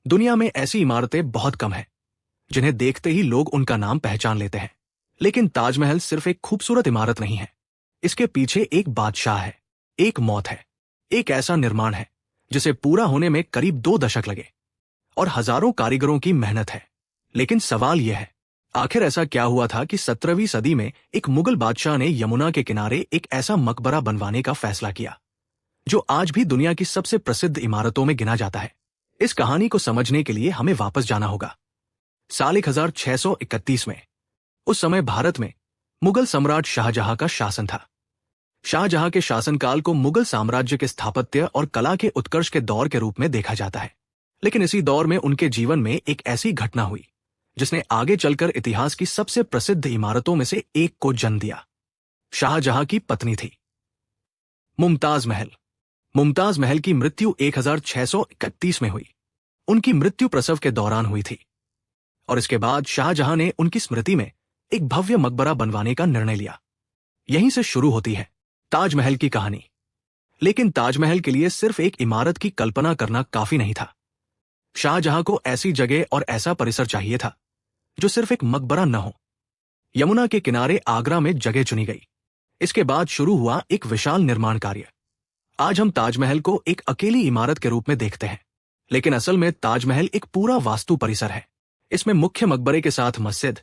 दुनिया में ऐसी इमारतें बहुत कम हैं जिन्हें देखते ही लोग उनका नाम पहचान लेते हैं। लेकिन ताजमहल सिर्फ एक खूबसूरत इमारत नहीं है। इसके पीछे एक बादशाह है, एक मौत है, एक ऐसा निर्माण है जिसे पूरा होने में करीब 2 दशक लगे और हजारों कारीगरों की मेहनत है। लेकिन सवाल यह है, आखिर ऐसा क्या हुआ था कि 17वीं सदी में एक मुगल बादशाह ने यमुना के किनारे एक ऐसा मकबरा बनवाने का फैसला किया जो आज भी दुनिया की सबसे प्रसिद्ध इमारतों में गिना जाता है। इस कहानी को समझने के लिए हमें वापस जाना होगा साल 1631 में। उस समय भारत में मुगल सम्राट शाहजहां का शासन था। शाहजहां के शासनकाल को मुगल साम्राज्य के स्थापत्य और कला के उत्कर्ष के दौर के रूप में देखा जाता है। लेकिन इसी दौर में उनके जीवन में एक ऐसी घटना हुई जिसने आगे चलकर इतिहास की सबसे प्रसिद्ध इमारतों में से एक को जन्म दिया। शाहजहां की पत्नी थी मुमताज महल। मुमताज महल की मृत्यु 1631 में हुई। उनकी मृत्यु प्रसव के दौरान हुई थी और इसके बाद शाहजहां ने उनकी स्मृति में एक भव्य मकबरा बनवाने का निर्णय लिया। यहीं से शुरू होती है ताजमहल की कहानी। लेकिन ताजमहल के लिए सिर्फ एक इमारत की कल्पना करना काफी नहीं था। शाहजहां को ऐसी जगह और ऐसा परिसर चाहिए था जो सिर्फ एक मकबरा न हो। यमुना के किनारे आगरा में जगह चुनी गई। इसके बाद शुरू हुआ एक विशाल निर्माण कार्य। आज हम ताजमहल को एक अकेली इमारत के रूप में देखते हैं, लेकिन असल में ताजमहल एक पूरा वास्तु परिसर है। इसमें मुख्य मकबरे के साथ मस्जिद,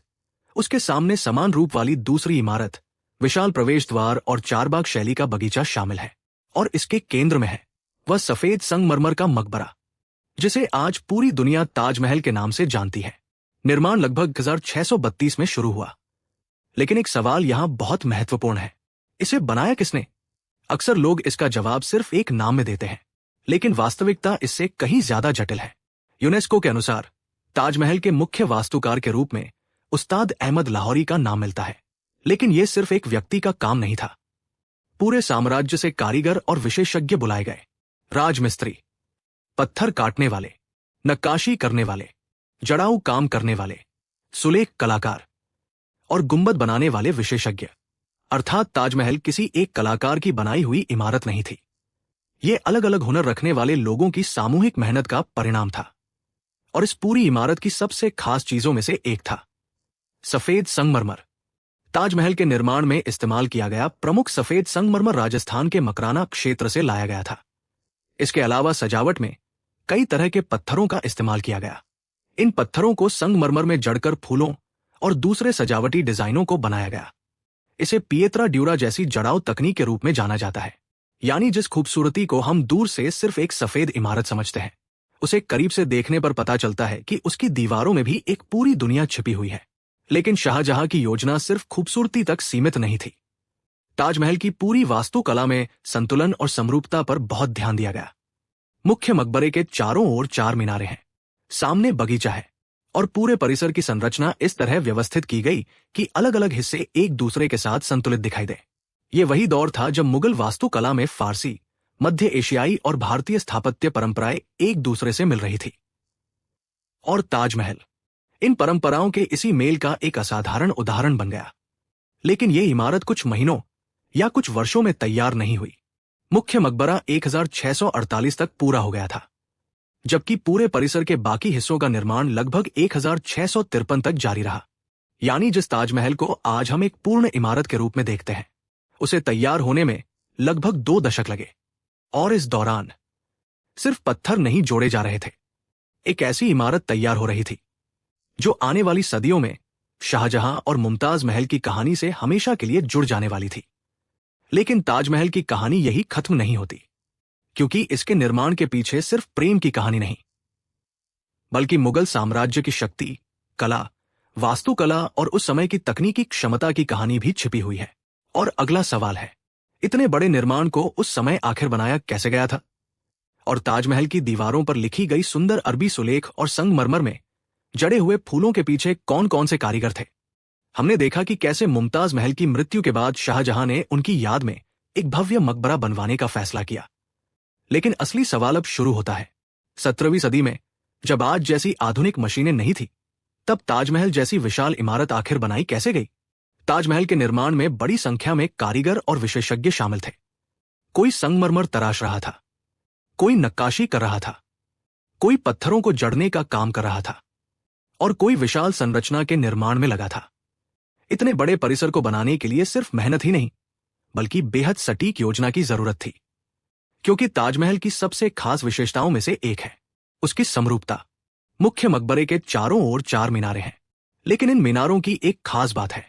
उसके सामने समान रूप वाली दूसरी इमारत, विशाल प्रवेश द्वार और चारबाग शैली का बगीचा शामिल है। और इसके केंद्र में है वह सफेद संगमरमर का मकबरा जिसे आज पूरी दुनिया ताजमहल के नाम से जानती है। निर्माण लगभग 1632 में शुरू हुआ। लेकिन एक सवाल यहां बहुत महत्वपूर्ण है, इसे बनाया किसने? अक्सर लोग इसका जवाब सिर्फ एक नाम में देते हैं, लेकिन वास्तविकता इससे कहीं ज्यादा जटिल है। यूनेस्को के अनुसार ताजमहल के मुख्य वास्तुकार के रूप में उस्ताद अहमद लाहौरी का नाम मिलता है। लेकिन यह सिर्फ एक व्यक्ति का काम नहीं था। पूरे साम्राज्य से कारीगर और विशेषज्ञ बुलाए गए। राजमिस्त्री, पत्थर काटने वाले, नक्काशी करने वाले, जड़ाऊ काम करने वाले, सुलेख कलाकार और गुंबद बनाने वाले विशेषज्ञ। अर्थात ताजमहल किसी एक कलाकार की बनाई हुई इमारत नहीं थी। ये अलग अलग हुनर रखने वाले लोगों की सामूहिक मेहनत का परिणाम था। और इस पूरी इमारत की सबसे खास चीजों में से एक था सफेद संगमरमर। ताजमहल के निर्माण में इस्तेमाल किया गया प्रमुख सफेद संगमरमर राजस्थान के मकराना क्षेत्र से लाया गया था। इसके अलावा सजावट में कई तरह के पत्थरों का इस्तेमाल किया गया। इन पत्थरों को संगमरमर में जड़कर फूलों और दूसरे सजावटी डिजाइनों को बनाया गया। इसे पिएत्रा ड्यूरा जैसी जड़ाऊ तकनीक के रूप में जाना जाता है। यानी जिस खूबसूरती को हम दूर से सिर्फ एक सफेद इमारत समझते हैं, उसे करीब से देखने पर पता चलता है कि उसकी दीवारों में भी एक पूरी दुनिया छिपी हुई है। लेकिन शाहजहां की योजना सिर्फ खूबसूरती तक सीमित नहीं थी। ताजमहल की पूरी वास्तुकला में संतुलन और समरूपता पर बहुत ध्यान दिया गया। मुख्य मकबरे के चारों ओर 4 मीनारें हैं, सामने बगीचा है और पूरे परिसर की संरचना इस तरह व्यवस्थित की गई कि अलग अलग हिस्से एक दूसरे के साथ संतुलित दिखाई दे। ये वही दौर था जब मुगल वास्तुकला में फारसी, मध्य एशियाई और भारतीय स्थापत्य परंपराएं एक दूसरे से मिल रही थी। और ताजमहल इन परंपराओं के इसी मेल का एक असाधारण उदाहरण बन गया। लेकिन यह इमारत कुछ महीनों या कुछ वर्षों में तैयार नहीं हुई। मुख्य मकबरा 1648 तक पूरा हो गया था, जबकि पूरे परिसर के बाकी हिस्सों का निर्माण लगभग 1653 तक जारी रहा। यानी जिस ताजमहल को आज हम एक पूर्ण इमारत के रूप में देखते हैं, उसे तैयार होने में लगभग 2 दशक लगे। और इस दौरान सिर्फ पत्थर नहीं जोड़े जा रहे थे, एक ऐसी इमारत तैयार हो रही थी जो आने वाली सदियों में शाहजहां और मुमताज महल की कहानी से हमेशा के लिए जुड़ जाने वाली थी। लेकिन ताजमहल की कहानी यही खत्म नहीं होती, क्योंकि इसके निर्माण के पीछे सिर्फ प्रेम की कहानी नहीं, बल्कि मुगल साम्राज्य की शक्ति, कला, वास्तुकला और उस समय की तकनीकी क्षमता की कहानी भी छिपी हुई है। और अगला सवाल है, इतने बड़े निर्माण को उस समय आखिर बनाया कैसे गया था? और ताजमहल की दीवारों पर लिखी गई सुंदर अरबी सुलेख और संगमरमर में जड़े हुए फूलों के पीछे कौन कौन से कारीगर थे? हमने देखा कि कैसे मुमताज महल की मृत्यु के बाद शाहजहां ने उनकी याद में एक भव्य मकबरा बनवाने का फैसला किया। लेकिन असली सवाल अब शुरू होता है। 17वीं सदी में, जब आज जैसी आधुनिक मशीनें नहीं थी, तब ताजमहल जैसी विशाल इमारत आखिर बनाई कैसे गई? ताजमहल के निर्माण में बड़ी संख्या में कारीगर और विशेषज्ञ शामिल थे। कोई संगमरमर तराश रहा था, कोई नक्काशी कर रहा था, कोई पत्थरों को जड़ने का काम कर रहा था और कोई विशाल संरचना के निर्माण में लगा था। इतने बड़े परिसर को बनाने के लिए सिर्फ मेहनत ही नहीं, बल्कि बेहद सटीक योजना की जरूरत थी। क्योंकि ताजमहल की सबसे खास विशेषताओं में से एक है उसकी समरूपता। मुख्य मकबरे के चारों ओर 4 मीनारें हैं, लेकिन इन मीनारों की एक खास बात है,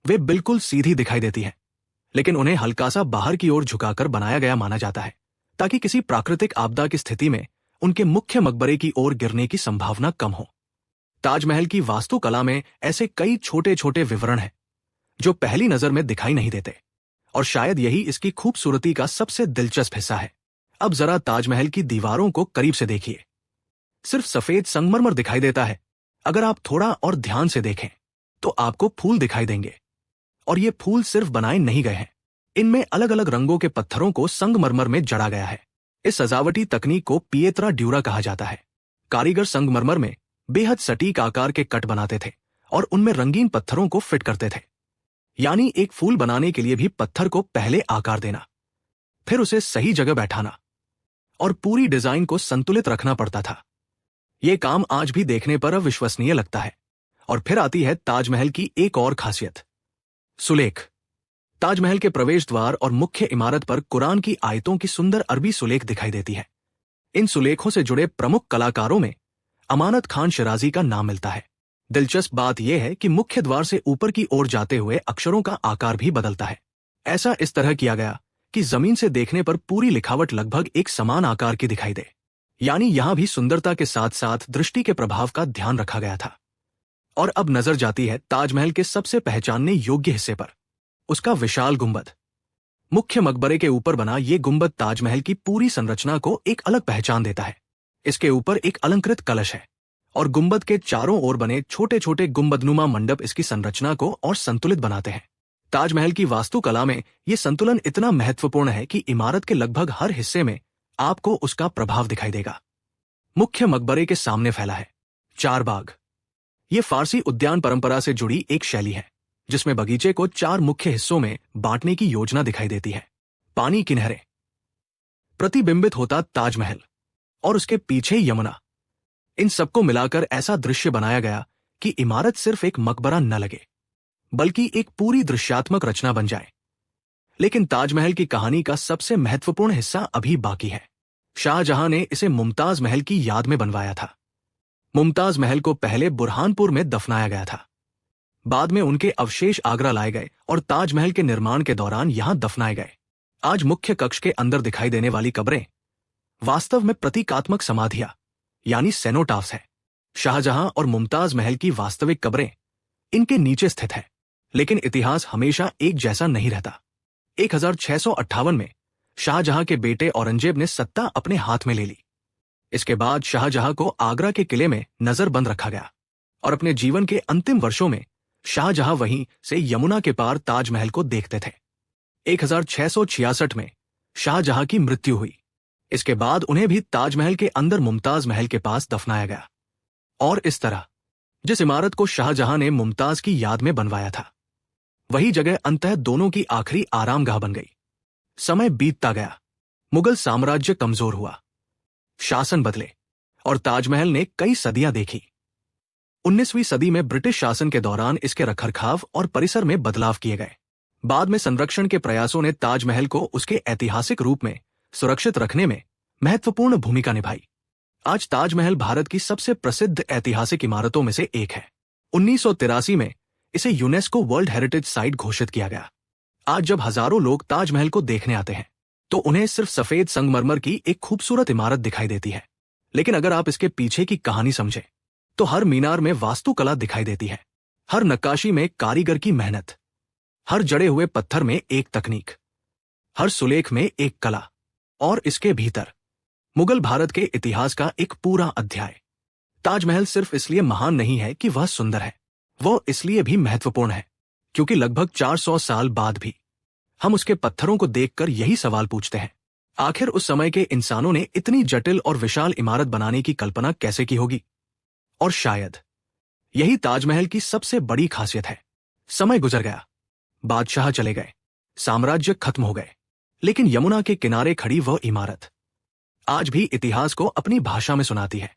वे बिल्कुल सीधी दिखाई देती हैं, लेकिन उन्हें हल्का सा बाहर की ओर झुकाकर बनाया गया माना जाता है, ताकि किसी प्राकृतिक आपदा की स्थिति में उनके मुख्य मकबरे की ओर गिरने की संभावना कम हो। ताजमहल की वास्तुकला में ऐसे कई छोटे छोटे विवरण हैं जो पहली नजर में दिखाई नहीं देते, और शायद यही इसकी खूबसूरती का सबसे दिलचस्प हिस्सा है। अब जरा ताजमहल की दीवारों को करीब से देखिए। सिर्फ सफेद संगमरमर दिखाई देता है। अगर आप थोड़ा और ध्यान से देखें तो आपको फूल दिखाई देंगे, और ये फूल सिर्फ बनाए नहीं गए हैं, इनमें अलग अलग रंगों के पत्थरों को संगमरमर में जड़ा गया है। इस सजावटी तकनीक को पिएत्रा ड्यूरा कहा जाता है। कारीगर संगमरमर में बेहद सटीक आकार के कट बनाते थे और उनमें रंगीन पत्थरों को फिट करते थे। यानी एक फूल बनाने के लिए भी पत्थर को पहले आकार देना, फिर उसे सही जगह बैठाना और पूरी डिजाइन को संतुलित रखना पड़ता था। यह काम आज भी देखने पर अविश्वसनीय लगता है। और फिर आती है ताजमहल की एक और खासियत, सुलेख। ताजमहल के प्रवेश द्वार और मुख्य इमारत पर कुरान की आयतों की सुंदर अरबी सुलेख दिखाई देती है। इन सुलेखों से जुड़े प्रमुख कलाकारों में अमानत खान शिराजी का नाम मिलता है। दिलचस्प बात यह है कि मुख्य द्वार से ऊपर की ओर जाते हुए अक्षरों का आकार भी बदलता है। ऐसा इस तरह किया गया कि जमीन से देखने पर पूरी लिखावट लगभग एक समान आकार की दिखाई दे। यानी यहां भी सुंदरता के साथ साथ दृष्टि के प्रभाव का ध्यान रखा गया था। और अब नजर जाती है ताजमहल के सबसे पहचानने योग्य हिस्से पर, उसका विशाल गुंबद। मुख्य मकबरे के ऊपर बना ये गुंबद ताजमहल की पूरी संरचना को एक अलग पहचान देता है। इसके ऊपर एक अलंकृत कलश है और गुंबद के चारों ओर बने छोटे छोटे गुंबदनुमा मंडप इसकी संरचना को और संतुलित बनाते हैं। ताजमहल की वास्तुकला में यह संतुलन इतना महत्वपूर्ण है कि इमारत के लगभग हर हिस्से में आपको उसका प्रभाव दिखाई देगा। मुख्य मकबरे के सामने फैला है चार बाग। ये फारसी उद्यान परंपरा से जुड़ी एक शैली है, जिसमें बगीचे को 4 मुख्य हिस्सों में बांटने की योजना दिखाई देती है। पानी की नहरें, प्रतिबिंबित होता ताजमहल और उसके पीछे यमुना, इन सबको मिलाकर ऐसा दृश्य बनाया गया कि इमारत सिर्फ एक मकबरा न लगे, बल्कि एक पूरी दृश्यात्मक रचना बन जाए। लेकिन ताजमहल की कहानी का सबसे महत्वपूर्ण हिस्सा अभी बाकी है। शाहजहां ने इसे मुमताज महल की याद में बनवाया था। मुमताज महल को पहले बुरहानपुर में दफनाया गया था। बाद में उनके अवशेष आगरा लाए गए और ताजमहल के निर्माण के दौरान यहां दफनाए गए। आज मुख्य कक्ष के अंदर दिखाई देने वाली कब्रें वास्तव में प्रतीकात्मक समाधियां यानी सेनोटाफ्स है। शाहजहां और मुमताज महल की वास्तविक कब्रें इनके नीचे स्थित है। लेकिन इतिहास हमेशा एक जैसा नहीं रहता। 1658 में शाहजहां के बेटे औरंगजेब ने सत्ता अपने हाथ में ले ली। इसके बाद शाहजहां को आगरा के किले में नजरबंद रखा गया और अपने जीवन के अंतिम वर्षों में शाहजहां वहीं से यमुना के पार ताजमहल को देखते थे। 1666 में शाहजहां की मृत्यु हुई। इसके बाद उन्हें भी ताजमहल के अंदर मुमताज महल के पास दफनाया गया। और इस तरह जिस इमारत को शाहजहां ने मुमताज की याद में बनवाया था, वही जगह अंततः दोनों की आखिरी आरामगाह बन गई। समय बीतता गया, मुगल साम्राज्य कमजोर हुआ, शासन बदले और ताजमहल ने कई सदियां देखी। 19वीं सदी में ब्रिटिश शासन के दौरान इसके रखरखाव और परिसर में बदलाव किए गए। बाद में संरक्षण के प्रयासों ने ताजमहल को उसके ऐतिहासिक रूप में सुरक्षित रखने में महत्वपूर्ण भूमिका निभाई। आज ताजमहल भारत की सबसे प्रसिद्ध ऐतिहासिक इमारतों में से एक है। 1983 में इसे यूनेस्को वर्ल्ड हेरिटेज साइट घोषित किया गया। आज जब हजारों लोग ताजमहल को देखने आते हैं तो उन्हें सिर्फ सफेद संगमरमर की एक खूबसूरत इमारत दिखाई देती है। लेकिन अगर आप इसके पीछे की कहानी समझें तो हर मीनार में वास्तुकला दिखाई देती है, हर नक्काशी में कारीगर की मेहनत, हर जड़े हुए पत्थर में एक तकनीक, हर सुलेख में एक कला, और इसके भीतर मुगल भारत के इतिहास का एक पूरा अध्याय। ताजमहल सिर्फ इसलिए महान नहीं है कि वह सुंदर है, वह इसलिए भी महत्वपूर्ण है क्योंकि लगभग 400 साल बाद भी हम उसके पत्थरों को देखकर यही सवाल पूछते हैं, आखिर उस समय के इंसानों ने इतनी जटिल और विशाल इमारत बनाने की कल्पना कैसे की होगी। और शायद यही ताजमहल की सबसे बड़ी खासियत है। समय गुजर गया, बादशाह चले गए, साम्राज्य खत्म हो गए, लेकिन यमुना के किनारे खड़ी वह इमारत आज भी इतिहास को अपनी भाषा में सुनाती है।